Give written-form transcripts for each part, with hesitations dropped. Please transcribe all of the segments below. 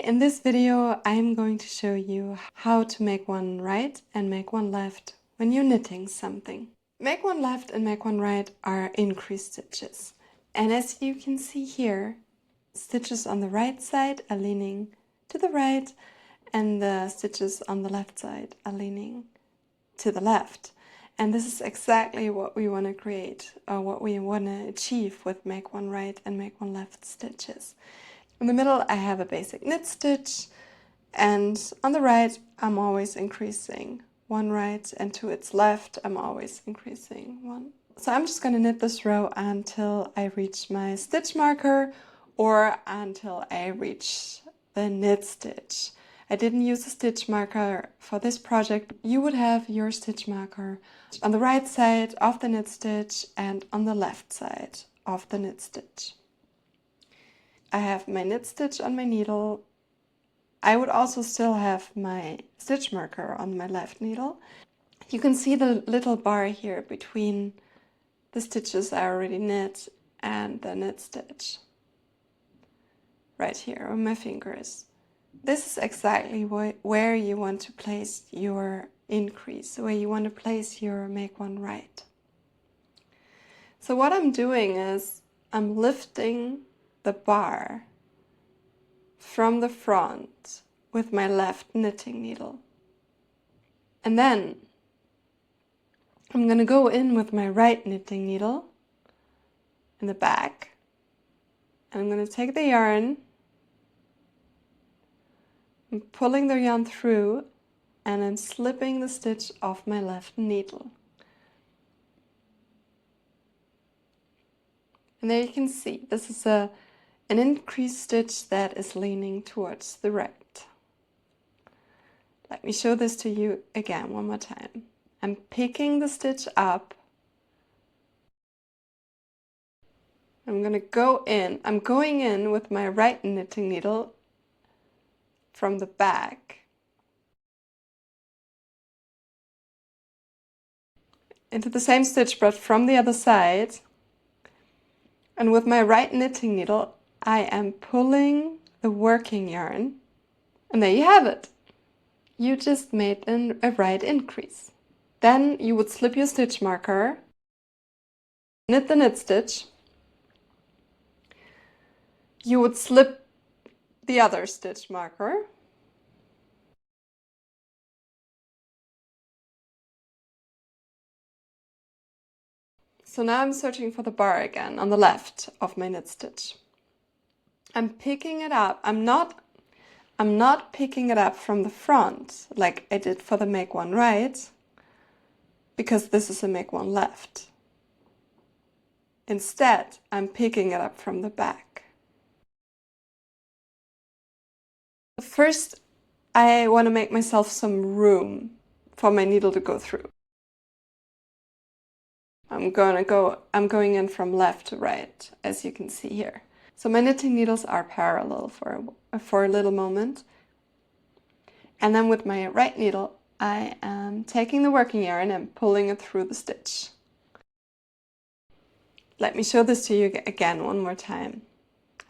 in this video I'm going to show you how to make one right and make one left when you're knitting something. Make one left and make one right are increase stitches. And as you can see here, stitches on the right side are leaning to the right and the stitches on the left side are leaning to the left. And this is exactly what we want to create, or what we want to achieve with make one right and make one left stitches. In the middle I have a basic knit stitch, and on the right I'm always increasing one right, and to its left I'm always increasing one. So I'm just going to knit this row until I reach my stitch marker or until I reach the knit stitch. I didn't use a stitch marker for this project. You would have your stitch marker on the right side of the knit stitch and on the left side of the knit stitch. I have my knit stitch on my needle. I would also still have my stitch marker on my left needle. You can see the little bar here between the stitches I already knit and the knit stitch. Right here where my finger is. This is exactly where you want to place your increase, where you want to place your make one right. So what I'm doing is I'm lifting the bar from the front with my left knitting needle. And then I'm going to go in with my right knitting needle in the back. And I'm going to take the yarn, I'm pulling the yarn through, and I'm slipping the stitch off my left needle. And there you can see, this is an increased stitch that is leaning towards the right. Let me show this to you again one more time. I'm picking the stitch up. I'm going to go in. I'm going in with my right knitting needle from the back into the same stitch but from the other side. And with my right knitting needle, I am pulling the working yarn. And there you have it. You just made a right increase. Then you would slip your stitch marker, knit the knit stitch. You would slip the other stitch marker. So now I'm searching for the bar again on the left of my knit stitch. I'm picking it up. I'm not picking it up from the front like I did for the make one right, because this is a make one left. Instead, I'm picking it up from the back. First, I want to make myself some room for my needle to go through. I'm going in from left to right, as you can see here. So my knitting needles are parallel for a little moment. And then with my right needle, I am taking the working yarn and pulling it through the stitch. Let me show this to you again one more time.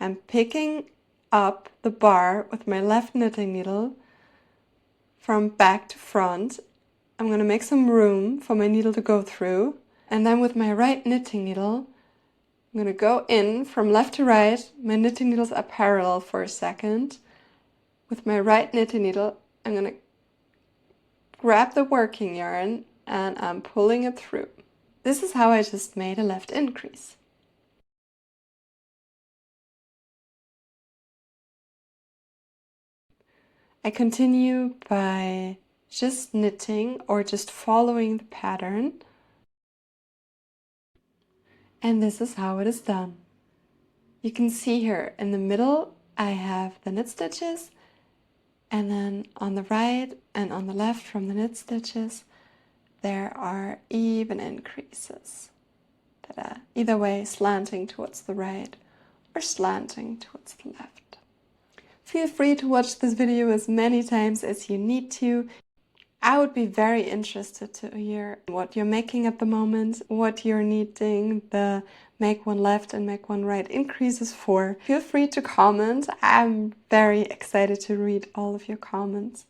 I'm picking up the bar with my left knitting needle from back to front. I'm going to make some room for my needle to go through. And then with my right knitting needle, I'm going to go in from left to right. My knitting needles are parallel for a second. With my right knitting needle, I'm going to grab the working yarn and I'm pulling it through. This is how I just made a left increase. I continue by just knitting or just following the pattern. And this is how it is done. You can see here in the middle I have the knit stitches, and then on the right and on the left from the knit stitches there are even increases that are either way slanting towards the right or slanting towards the left. Feel free to watch this video as many times as you need to. I would be very interested to hear what you're making at the moment, what you're needing the make one left and make one right increases for. Feel free to comment. I'm very excited to read all of your comments.